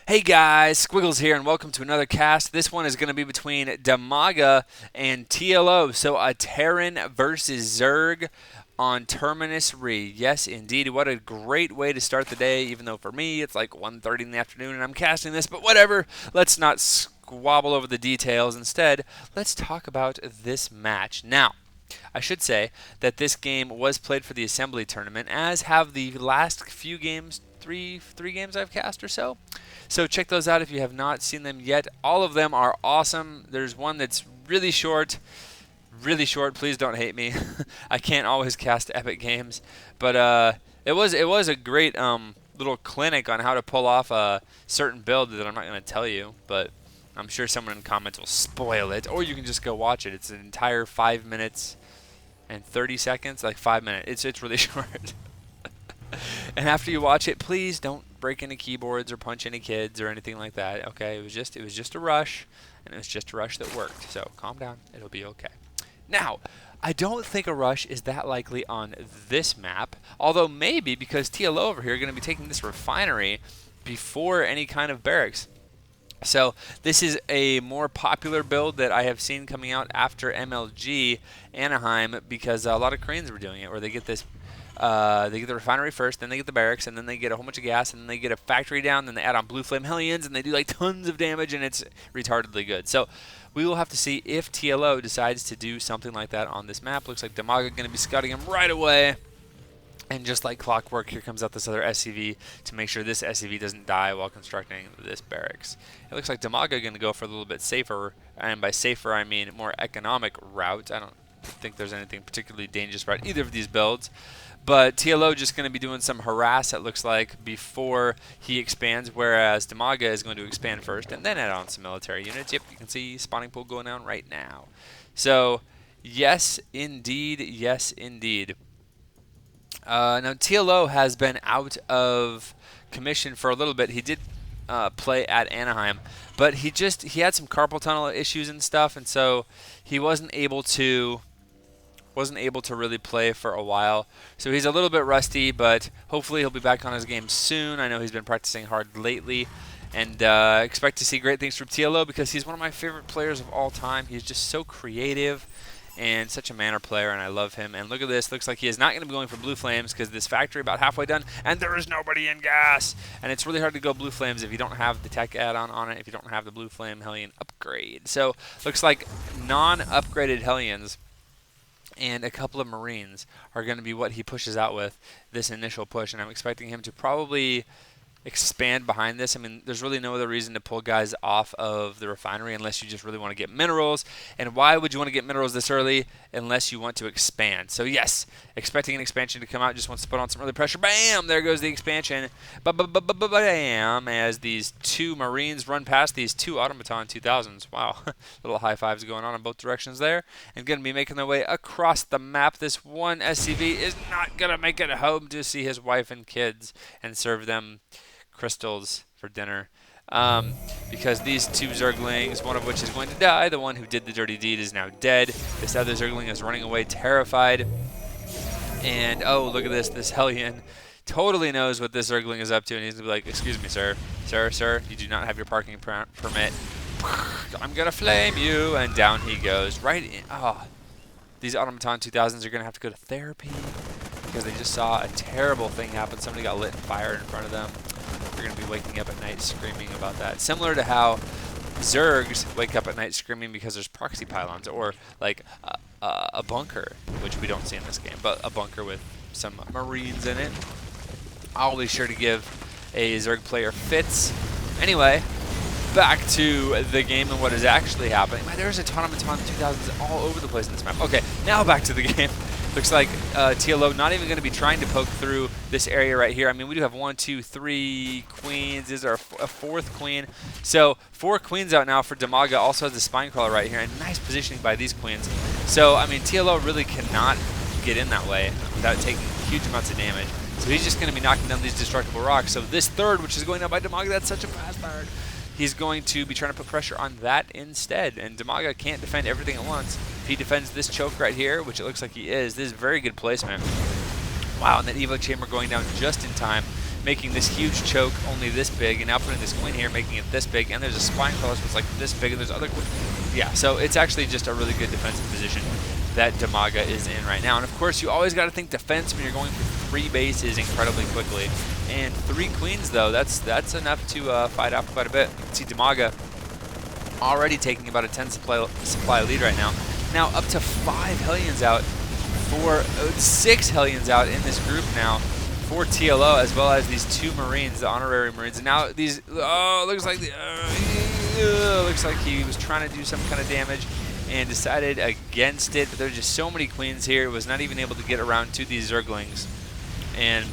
Hey guys, Squiggles here, and welcome to another cast. This one is going to be between DIMAGA and TLO, so a Terran versus Zerg on Terminus Re. Yes, indeed, what a great way to start the day, even though for me it's like 1:30 in the afternoon and I'm casting this, but whatever. Let's not squabble over the details. Instead, let's talk about this match. Now, I should say that this game was played for the Assembly Tournament, as have the last few games, three games I've cast or so. So check those out if you have not seen them yet. All of them are awesome. There's one that's really short. Really short. Please don't hate me. I can't always cast epic games, but it was a great little clinic on how to pull off a certain build that I'm not going to tell you, but I'm sure someone in the comments will spoil it, or you can just go watch it. It's an entire 5 minutes and 30 seconds, like 5 minutes. It's really short. And after you watch it, please don't break any keyboards or punch any kids or anything like that. Okay, it was just a rush, and it was just a rush that worked. So calm down, it'll be okay. Now, I don't think a rush is that likely on this map, although maybe because TLO over here are going to be taking this refinery before any kind of barracks. So this is a more popular build that I have seen coming out after MLG Anaheim, because a lot of Koreans were doing it, where they get this. They get the refinery first, then they get the barracks, and then they get a whole bunch of gas, and then they get a factory down, then they add on Blue Flame Hellions, and they do like tons of damage, and it's retardedly good. So we will have to see if TLO decides to do something like that on this map. Looks like DIMAGA going to be scouting him right away. And just like clockwork, here comes out this other SCV to make sure this SCV doesn't die while constructing this barracks. It looks like DIMAGA going to go for a little bit safer, and by safer I mean more economic route. I don't think there's anything particularly dangerous about either of these builds. But TLO just going to be doing some harass, it looks like, before he expands, whereas DIMAGA is going to expand first and then add on some military units. Yep, you can see spawning pool going down right now. So, yes, indeed, yes, indeed. Now, TLO has been out of commission for a little bit. He did play at Anaheim, but he had some carpal tunnel issues and stuff, and so he wasn't able to really play for a while. So he's a little bit rusty, but hopefully he'll be back on his game soon. I know he's been practicing hard lately, and expect to see great things from TLO, because he's one of my favorite players of all time. He's just so creative and such a manner player, and I love him. And look at this. Looks like he is not going to be going for blue flames, because this factory about halfway done, and there is nobody in gas. And it's really hard to go blue flames if you don't have the tech add-on on it, if you don't have the blue flame Hellion upgrade. So looks like non-upgraded Hellions and a couple of Marines are going to be what he pushes out with this initial push, and I'm expecting him to probably expand behind this. I mean, there's really no other reason to pull guys off of the refinery unless you just really want to get minerals. And why would you want to get minerals this early unless you want to expand? So yes, expecting an expansion to come out, just wants to put on some early pressure. Bam! There goes the expansion. Bam! As these two Marines run past these two Automaton 2000s. Wow, little high fives going on in both directions there. And going to be making their way across the map. This one SCV is not going to make it home to see his wife and kids and serve them crystals for dinner, because these two Zerglings, one of which is going to die, the one who did the dirty deed is now dead. This other Zergling is running away terrified, and oh, look at this Hellion totally knows what this Zergling is up to, and he's going to be like, excuse me, sir, you do not have your parking permit. I'm going to flame you, and down he goes, right in. Oh, these Automaton 2000s are going to have to go to therapy, because they just saw a terrible thing happen. Somebody got lit and fired in front of them. They're going to be waking up at night screaming about that. Similar to how Zergs wake up at night screaming because there's proxy pylons, or like a bunker, which we don't see in this game, but a bunker with some Marines in it. I'll be sure to give a Zerg player fits. Anyway, back to the game and what is actually happening. Man, there's a ton of Automaton 2000s all over the place in this map. Okay, now back to the game. Looks like TLO not even going to be trying to poke through this area right here. I mean, we do have 1, 2, 3 queens. This is a fourth queen. So 4 queens out now for DIMAGA. Also has the spine crawler right here, and nice positioning by these queens. So, I mean, TLO really cannot get in that way without taking huge amounts of damage. So he's just going to be knocking down these destructible rocks. So this third, which is going down by DIMAGA, that's such a fast bird. He's going to be trying to put pressure on that instead. And DIMAGA can't defend everything at once. If he defends this choke right here, which it looks like he is, this is very good placement. Wow, and that Evo chamber going down just in time making this huge choke only this big, and now putting this queen here, making it this big, and there's a spine crawler that's like this big, and there's other yeah, so it's actually just a really good defensive position that DIMAGA is in right now. And of course, you always got to think defense when you're going for 3 bases incredibly quickly. And 3 queens, though, that's enough to fight out quite a bit. You can see DIMAGA already taking about a 10 supply lead right now. Now up to 5 Hellions out for 6 Hellions out in this group now for TLO, as well as these 2 Marines, the honorary Marines. And now these, looks like he was trying to do some kind of damage and decided against it. But there's just so many queens here, it was not even able to get around to these Zerglings. And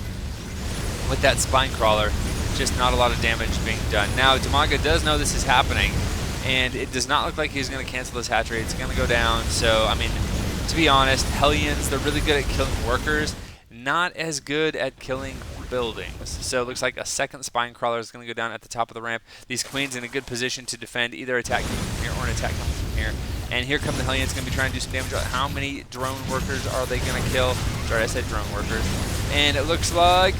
with that spine crawler, just not a lot of damage being done. Now DIMAGA does know this is happening, and it does not look like he's going to cancel this hatchery. It's going to go down. So, I mean, to be honest, Hellions, they're really good at killing workers, not as good at killing buildings. So it looks like a second spine crawler is going to go down at the top of the ramp. These queens in a good position to defend either attack coming from here or an attack coming from here. And here come the Hellions, going to be trying to do some damage. How many drone workers are they going to kill? Sorry, I said drone workers. And it looks like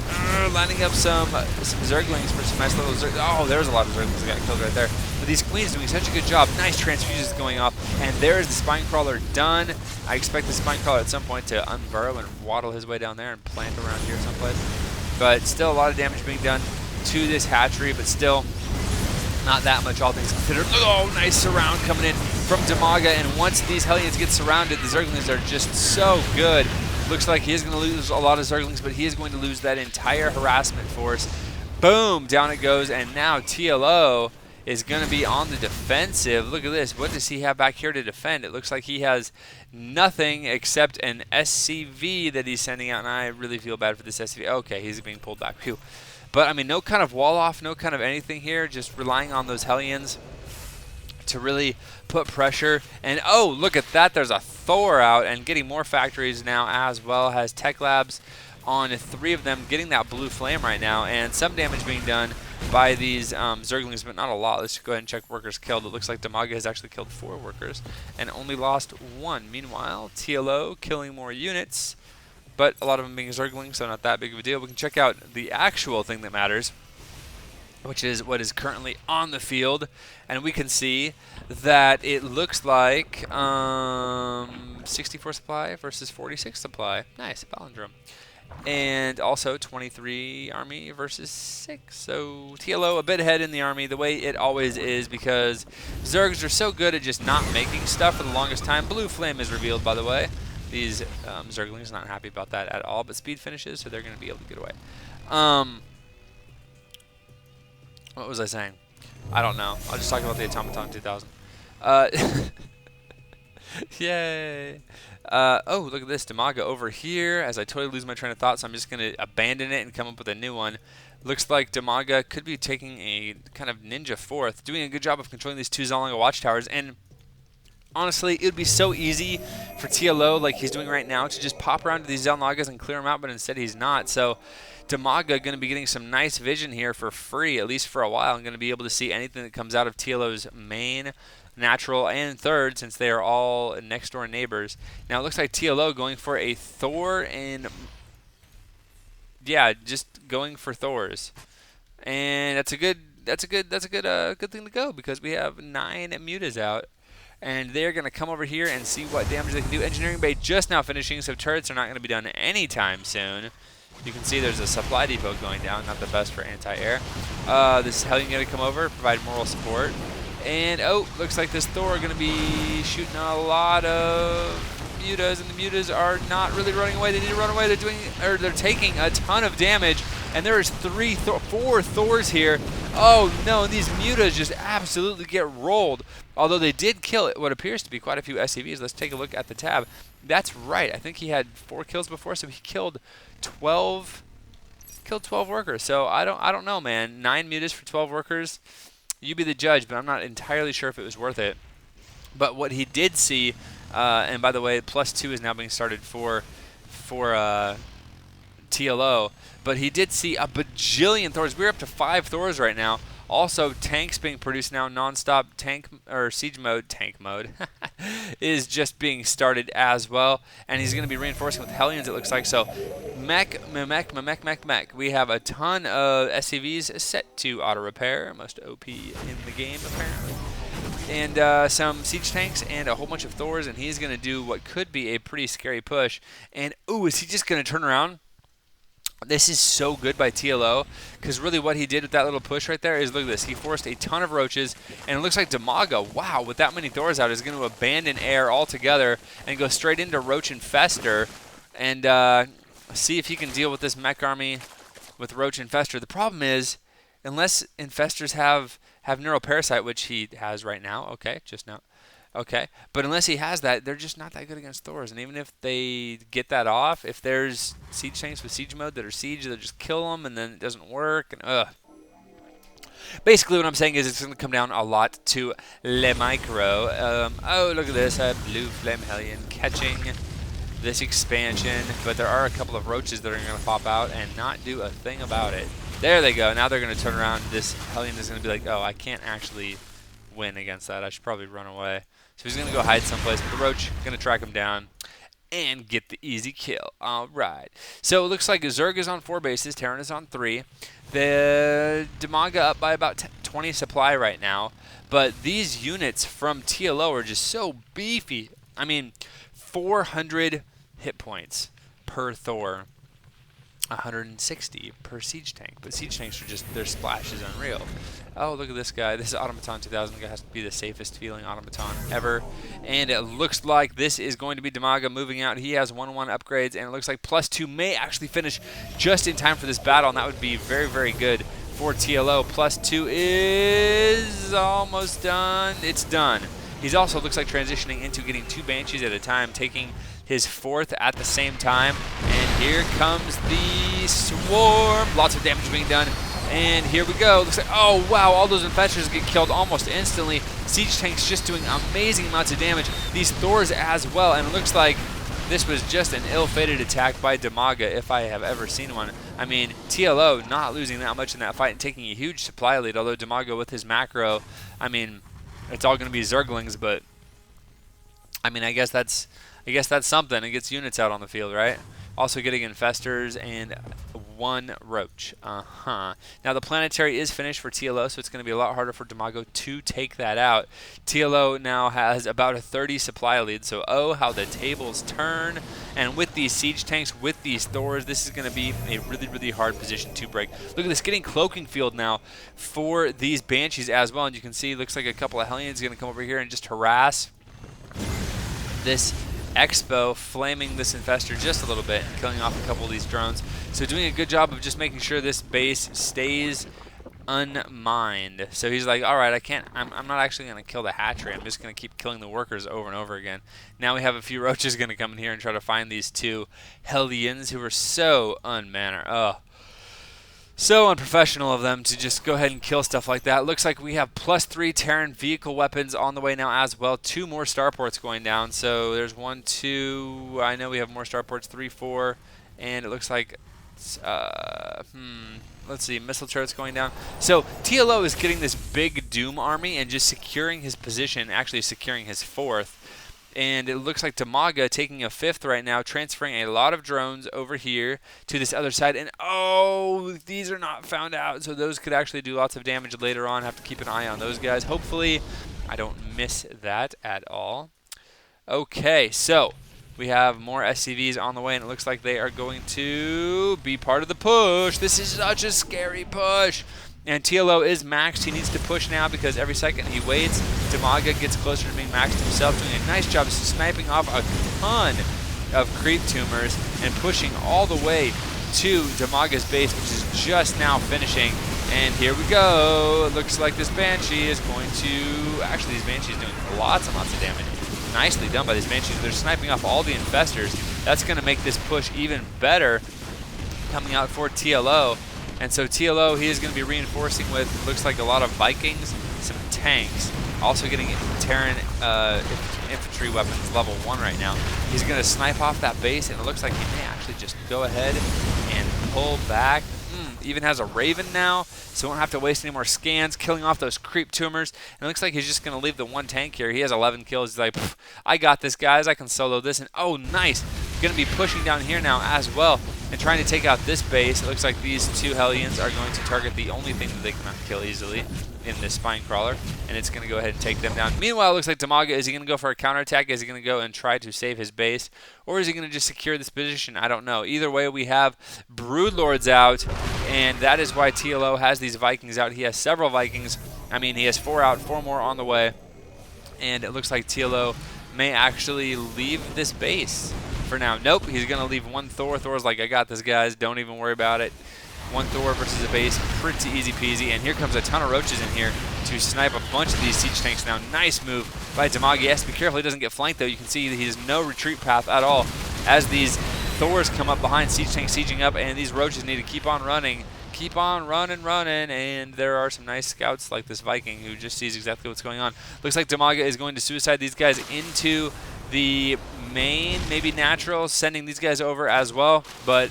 lining up some Zerglings for some nice little Zerglings. Oh, there's a lot of Zerglings that got killed right there. But these queens doing such a good job. Nice transfusions going off. And there's the spine crawler done. I expect the spine crawler at some point to unburrow and waddle his way down there and plant around here someplace. But still a lot of damage being done to this hatchery, but still not that much, all things considered. Oh, nice surround coming in from DIMAGA, and once these Hellions get surrounded, the Zerglings are just so good. Looks like he is going to lose a lot of Zerglings, but he is going to lose that entire harassment force. Boom, down it goes, and now TLO is going to be on the defensive. Look at this. What does he have back here to defend? It looks like he has nothing except an SCV that he's sending out, and I really feel bad for this SCV. Okay, he's being pulled back. Phew. But, I mean, no kind of wall off, no kind of anything here, just relying on those Hellions to really put pressure. And, oh, look at that. There's a Thor out and getting more factories now, as well as Tech Labs on 3 of them, getting that blue flame right now, and some damage being done by these Zerglings, but not a lot. Let's go ahead and check workers killed. It looks like DIMAGA has actually killed 4 workers and only lost 1. Meanwhile, TLO killing more units, but a lot of them being Zerglings, so not that big of a deal. We can check out the actual thing that matters, which is what is currently on the field, and we can see that it looks like 64 supply versus 46 supply. Nice, palindrome. And also 23 army versus 6. So TLO a bit ahead in the army, the way it always is, because Zergs are so good at just not making stuff for the longest time. Blue flame is revealed, by the way. These Zerglings not happy about that at all, but speed finishes, so they're going to be able to get away. What was I saying? I don't know. I'll just talk about the Automaton 2000. Yay! Oh, look at this. DIMAGA over here, as I totally lose my train of thought, so I'm just going to abandon it and come up with a new one. Looks like DIMAGA could be taking a kind of ninja fourth, doing a good job of controlling these 2 Zalanga watchtowers, and honestly, it would be so easy for TLO, like he's doing right now, to just pop around to these Zalnagas and clear them out, but instead he's not. So DIMAGA going to be getting some nice vision here for free, at least for a while. I'm going to be able to see anything that comes out of TLO's main, natural, and third, since they are all next-door neighbors. Now it looks like TLO going for a Thor, and yeah, just going for Thors, and that's a good thing to go, because we have 9 mutas out. And they're going to come over here and see what damage they can do. Engineering Bay just now finishing, so turrets are not going to be done anytime soon. You can see there's a supply depot going down, not the best for anti-air. This Hellion going to come over, provide moral support. And, oh, looks like this Thor going to be shooting a lot of mutas, and the mutas are not really running away. They need to run away. They're taking a ton of damage, and there is 4 Thors here. Oh no, and these mutas just absolutely get rolled. Although they did kill what appears to be quite a few SCVs. Let's take a look at the tab. That's right. I think he had 4 kills before, so he killed 12 workers. So I don't know, man. 9 mutas for 12 workers. You be the judge, but I'm not entirely sure if it was worth it. But what he did see, and by the way, +2 is now being started for TLO. But he did see a bajillion Thors. We're up to 5 Thors right now. Also, tanks being produced now, non-stop tank or siege mode, tank mode, is just being started as well. And he's going to be reinforcing with Hellions, it looks like. So, mech. We have a ton of SCVs set to auto repair, most OP in the game apparently. And some siege tanks and a whole bunch of Thors, and he's going to do what could be a pretty scary push. And, ooh, is he just going to turn around? This is so good by TLO, because really what he did with that little push right there is, look at this, he forced a ton of roaches, and it looks like DIMAGA, wow, with that many Thors out, is going to abandon air altogether and go straight into Roach Infestor and see if he can deal with this mech army with Roach Infestor. The problem is, unless Infestors have Neuroparasite, which he has right now, okay, just now, okay, but unless he has that, they're just not that good against Thors. And even if they get that off, if there's siege tanks with siege mode that are siege, they'll just kill them, and then it doesn't work. And basically, what I'm saying is it's going to come down a lot to Le Micro. Oh, look at this, Blue Flame Hellion catching this expansion, but there are a couple of roaches that are going to pop out and not do a thing about it. There they go. Now they're going to turn around. This Hellion is going to be like, oh, I can't actually win against that. I should probably run away. So he's going to go hide someplace, but the Roach is going to track him down and get the easy kill. All right. So it looks like Zerg is on 4 bases. Terran is on 3. The DIMAGA up by about 20 supply right now. But these units from TLO are just so beefy. I mean, 400 hit points per Thor. 160 per siege tank, but siege tanks are just, their splash is unreal. Oh, look at this guy. This Automaton 2000 guy has to be the safest feeling Automaton ever, and it looks like this is going to be DIMAGA moving out. He has 1-1 upgrades, and it looks like +2 may actually finish just in time for this battle, and that would be very, very good for TLO. +2 is almost done. It's done. He's also, looks like, transitioning into getting 2 Banshees at a time, taking his 4th at the same time. And here comes the swarm. Lots of damage being done. And here we go. Looks like, oh, wow, all those Infestors get killed almost instantly. Siege tanks just doing amazing amounts of damage. These Thors as well. And it looks like this was just an ill-fated attack by DIMAGA, if I have ever seen one. I mean, TLO not losing that much in that fight and taking a huge supply lead, although DIMAGA with his macro, I mean, it's all going to be Zerglings, but I mean, I guess that's something. It gets units out on the field, right? Also getting Infestors and 1 Roach. Now the Planetary is finished for TLO, so it's going to be a lot harder for DIMAGA to take that out. TLO now has about a 30 supply lead, so oh, how the tables turn. And with these siege tanks, with these Thors, this is going to be a really, really hard position to break. Look at this, getting Cloaking Field now for these Banshees as well. And you can see, looks like a couple of Hellions going to come over here and just harass this Expo, flaming this Infestor just a little bit and killing off a couple of these drones. So doing a good job of just making sure this base stays unmined. So he's like, all right, I'm not actually going to kill the hatchery. I'm just going to keep killing the workers over and over again. Now we have a few roaches going to come in here and try to find these 2 Hellions who are so unmanner. Oh, so unprofessional of them to just go ahead and kill stuff like that. Looks like we have +3 Terran vehicle weapons on the way now as well. 2 more starports going down. So there's 1, 2. I know we have more starports. 3, 4, and it looks like let's see, missile turrets going down. So TLO is getting this big Doom army and just securing his position, actually securing his 4th. And it looks like DIMAGA taking a 5th right now, transferring a lot of drones over here to this other side. And, oh, these are not found out, so those could actually do lots of damage later on. Have to keep an eye on those guys. Hopefully, I don't miss that at all. Okay, so we have more SCVs on the way, and it looks like they are going to be part of the push. This is such a scary push. And TLO is maxed. He needs to push now because every second he waits, DIMAGA gets closer to being maxed himself, doing a nice job of sniping off a ton of creep tumors and pushing all the way to DIMAGA's base, which is just now finishing. And here we go. It looks like this Banshee is going to... Actually, these Banshees doing lots and lots of damage. Nicely done by these Banshees. They're sniping off all the Infestors. That's going to make this push even better coming out for TLO. And so TLO, he is going to be reinforcing with, looks like a lot of Vikings, some tanks, also getting Terran infantry weapons level 1 right now. He's going to snipe off that base, and it looks like he may actually just go ahead and pull back. even has a Raven now, so won't have to waste any more scans, killing off those creep tumors. And it looks like he's just going to leave the one tank here. He has 11 kills. He's like, I got this, guys. I can solo this. And oh, nice. Going to be pushing down here now as well and trying to take out this base. It looks like these two Hellions are going to target the only thing that they cannot kill easily in this spine crawler, and it's going to go ahead and take them down. Meanwhile, it looks like DIMAGA, is he going to go for a counterattack? Is he going to go and try to save his base, or is he going to just secure this position? I don't know. Either way, we have Broodlords out, and that is why TLO has these Vikings out. He has several Vikings. I mean, he has 4 out, 4 more on the way, and it looks like TLO may actually leave this base for now. Nope, he's going to leave one Thor. Thor's like, I got this, guys. Don't even worry about it. One Thor versus a base, pretty easy peasy. And here comes a ton of roaches in here to snipe a bunch of these siege tanks now. Nice move by DIMAGA. He has to be careful he doesn't get flanked, though. You can see that he has no retreat path at all as these Thors come up behind siege tanks sieging up, and these roaches need to keep on running. Keep on running, and there are some nice scouts like this Viking who just sees exactly what's going on. Looks like DIMAGA is going to suicide these guys into the main, maybe natural, sending these guys over as well, but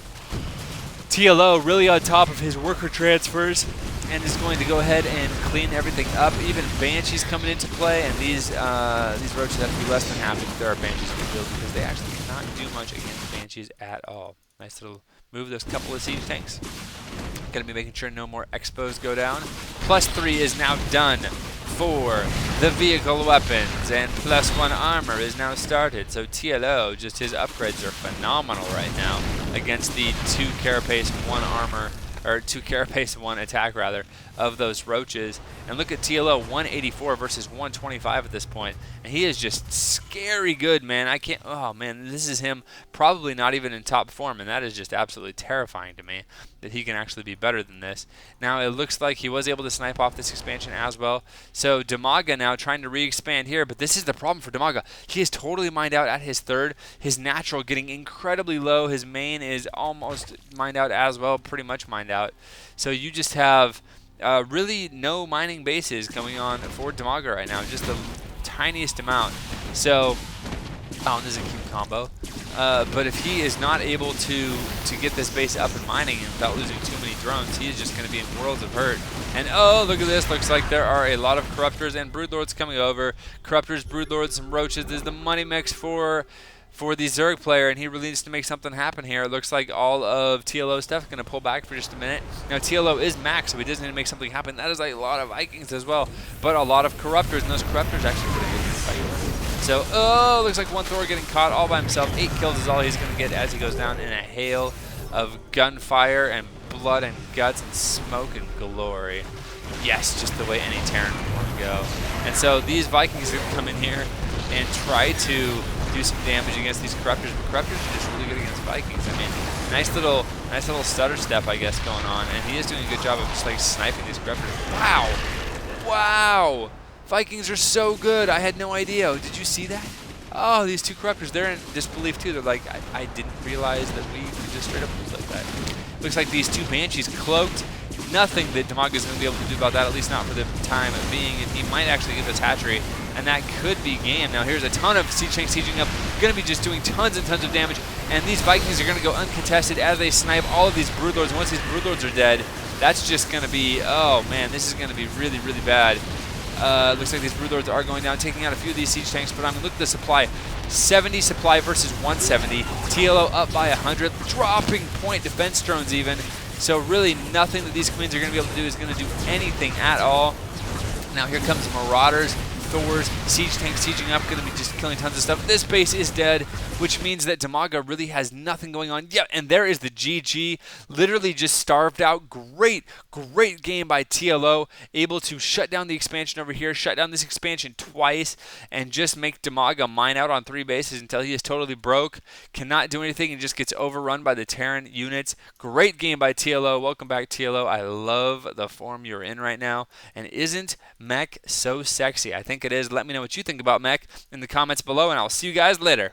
TLO really on top of his worker transfers and is going to go ahead and clean everything up. Even Banshees coming into play, and these roaches have to be less than happy if there are Banshees on the field because they actually cannot do much against Banshees at all. Nice little move, those couple of siege tanks. Going to be making sure no more expos go down. +3 is now done for the vehicle weapons, and +1 armor is now started. So TLO, just his upgrades are phenomenal right now against the 2 carapace, 1 armor, or 2 carapace, 1 attack rather, of those roaches. And look at TLO, 184 versus 125 at this point, and he is just scary good, man. I can't, oh man, this is him probably not even in top form, and that is just absolutely terrifying to me that he can actually be better than this. Now it looks like he was able to snipe off this expansion as well. So DIMAGA now trying to re-expand here, but this is the problem for DIMAGA. He is totally mined out at his 3rd. His natural getting incredibly low. His main is almost mined out as well, pretty much mined out. So you just have really no mining bases going on for DIMAGA right now, just the tiniest amount. So, oh, this is a cute combo. But if he is not able to get this base up and mining without losing too many drones, he is just going to be in worlds of hurt. And oh, look at this. Looks like there are a lot of Corruptors and Broodlords coming over. Corruptors, Broodlords, some Roaches. This is the money mix for the Zerg player, and he really needs to make something happen here. It looks like all of TLO stuff is going to pull back for just a minute. Now, TLO is max, so he does need to make something happen. That is a lot of Vikings as well, but a lot of Corruptors, and those Corruptors actually pretty good in this fight. So, oh, looks like one Thor getting caught all by himself. 8 kills is all he's going to get as he goes down in a hail of gunfire and blood and guts and smoke and glory. Yes, just the way any Terran would want to go. And so these Vikings are going to come in here and try to do some damage against these Corruptors, but Corruptors are just really good against Vikings. I mean, nice little stutter step, I guess, going on, and he is doing a good job of just like sniping these Corruptors. Wow, wow, Vikings are so good. I had no idea. Did you see that? Oh, these 2 Corruptors, they're in disbelief too. They're like, I didn't realize that we could just straight up lose like that. Looks like these 2 Banshees cloaked. Nothing that DIMAGA is going to be able to do about that, at least not for the time being, and he might actually get this hatchery, and that could be game. Now here's a ton of siege tanks sieging up, going to be just doing tons and tons of damage, and these Vikings are going to go uncontested as they snipe all of these Broodlords. And once these Broodlords are dead, that's just going to be, oh man, this is going to be really, really bad. Looks like these Broodlords are going down, taking out a few of these siege tanks, but I mean, look at the supply. 70 supply versus 170. TLO up by 100, dropping point defense drones even. So really nothing that these queens are going to be able to do is going to do anything at all. Now here comes Marauders, Thors, siege tanks sieging up, going to be just killing tons of stuff. This base is dead, which means that DIMAGA really has nothing going on. Yeah, and there is the GG, literally just starved out. Great game by TLO, able to shut down the expansion over here, shut down this expansion twice, and just make DIMAGA mine out on 3 bases until he is totally broke, cannot do anything, and just gets overrun by the Terran units. Great game by TLO. Welcome back, TLO. I love the form you're in right now. And isn't Mech so sexy? I think it is. Let me know what you think about Mech in the comments below, and I'll see you guys later.